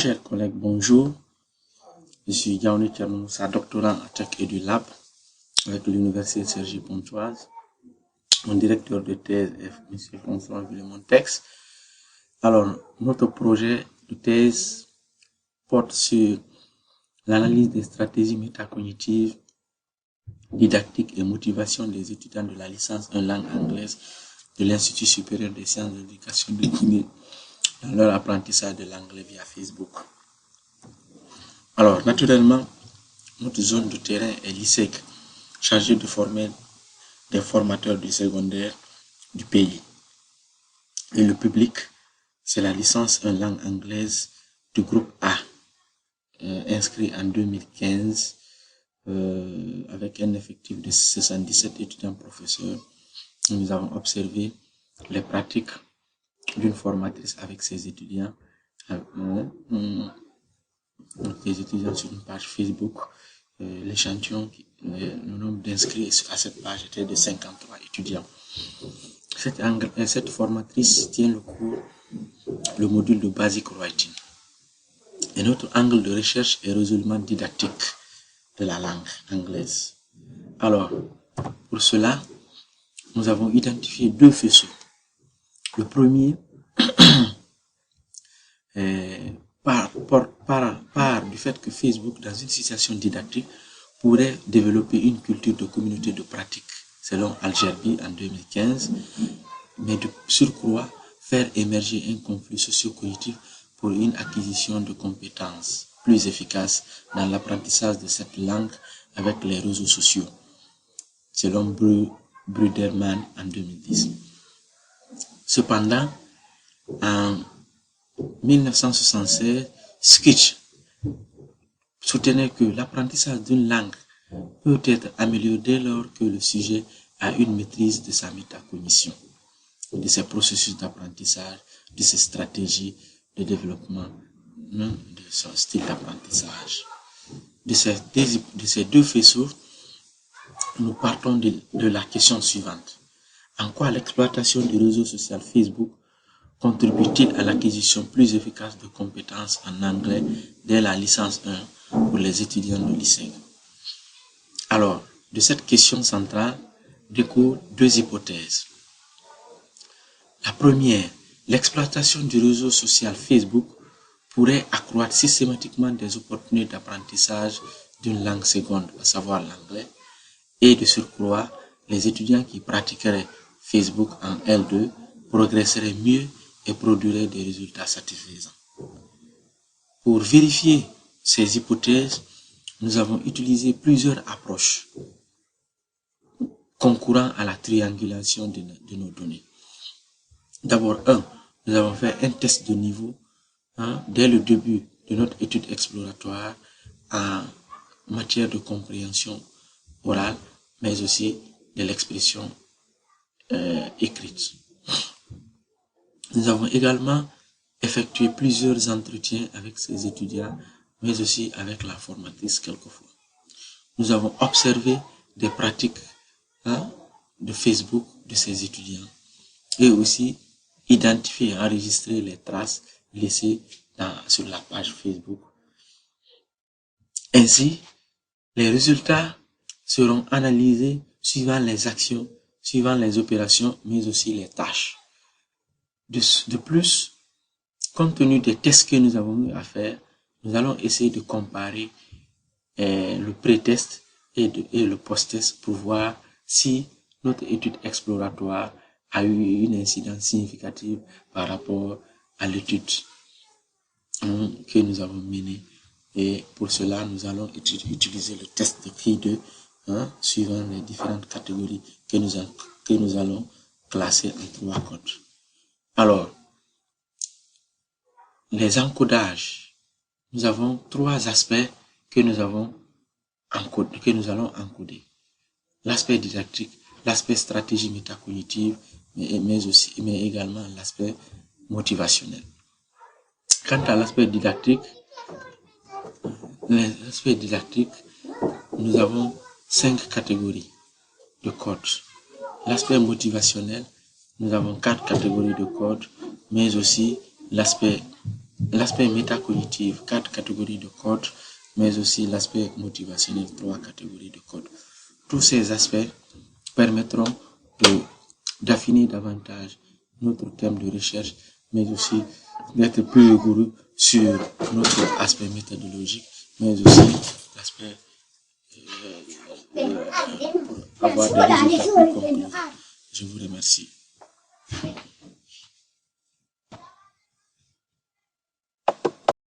Chers collègues, bonjour. Je suis Yaouni Tchernomoussa, doctorant en Tech et du Lab avec l'Université Cergy-Pontoise. Mon directeur de thèse est M. François Villemontex. Alors, notre projet de thèse porte sur l'analyse des stratégies métacognitives, didactiques et motivation des étudiants de la licence en langue anglaise de l'Institut supérieur des sciences de l'éducation de Guinée dans leur apprentissage de l'anglais via Facebook. Alors, naturellement, notre zone de terrain est l'ISEC, chargée de former des formateurs du secondaire du pays. Et le public, c'est la licence en langue anglaise du groupe A, inscrit en 2015, avec un effectif de 77 étudiants professeurs. Nous avons observé les pratiques d'une formatrice avec ses étudiants, sur une page Facebook. L'échantillon, le nombre d'inscrits à cette page était de 53 étudiants. Cette formatrice tient le module de Basic Writing. Et notre angle de recherche est résolument didactique de la langue anglaise. Alors, pour cela, nous avons identifié deux faisceaux. Le premier part du fait que Facebook, dans une situation didactique, pourrait développer une culture de communauté de pratique, selon Al-Gerbi en 2015, mais de surcroît faire émerger un conflit socio-cognitif pour une acquisition de compétences plus efficaces dans l'apprentissage de cette langue avec les réseaux sociaux, selon Bruderman en 2010. Cependant, en 1976, Skitch soutenait que l'apprentissage d'une langue peut être amélioré dès lors que le sujet a une maîtrise de sa métacognition, de ses processus d'apprentissage, de ses stratégies de développement, de son style d'apprentissage. De ces deux faisceaux, nous partons de la question suivante. En quoi l'exploitation du réseau social Facebook contribue-t-il à l'acquisition plus efficace de compétences en anglais dès la licence 1 pour les étudiants de lycée? Alors, de cette question centrale découlent deux hypothèses. La première, l'exploitation du réseau social Facebook pourrait accroître systématiquement des opportunités d'apprentissage d'une langue seconde, à savoir l'anglais, et de surcroît, les étudiants qui pratiqueraient Facebook en L2 progresseraient mieux et produiraient des résultats satisfaisants. Pour vérifier ces hypothèses, nous avons utilisé plusieurs approches concourant à la triangulation de nos données. D'abord, nous avons fait un test de niveau dès le début de notre étude exploratoire en matière de compréhension orale, mais aussi de l'expression écrite. Nous avons également effectué plusieurs entretiens avec ces étudiants, mais aussi avec la formatrice quelquefois. Nous avons observé des pratiques de Facebook de ces étudiants et aussi identifié et enregistré les traces laissées sur la page Facebook. Ainsi, les résultats seront analysés suivant les actions, suivant les opérations, mais aussi les tâches. De plus, compte tenu des tests que nous avons eu à faire, nous allons essayer de comparer le pré-test et le post-test pour voir si notre étude exploratoire a eu une incidence significative par rapport à l'étude que nous avons menée. Et pour cela, nous allons utiliser le test de CRI2 suivant les différentes catégories que nous allons classer en 3 codes. Alors, les encodages, nous avons 3 aspects que nous allons encoder. L'aspect didactique, l'aspect stratégie métacognitive, mais également l'aspect motivationnel. Quant à l'aspect didactique, nous avons 5 catégories de codes. L'aspect motivationnel, nous avons 4 catégories de codes, mais aussi l'aspect l'aspect métacognitif, 4 catégories de codes, mais aussi l'aspect motivationnel, 3 catégories de codes. Tous ces aspects permettront d'affiner davantage notre thème de recherche, mais aussi d'être plus rigoureux sur notre aspect méthodologique, mais aussi l'aspect pour avoir des résultats plus concluants. Je vous remercie.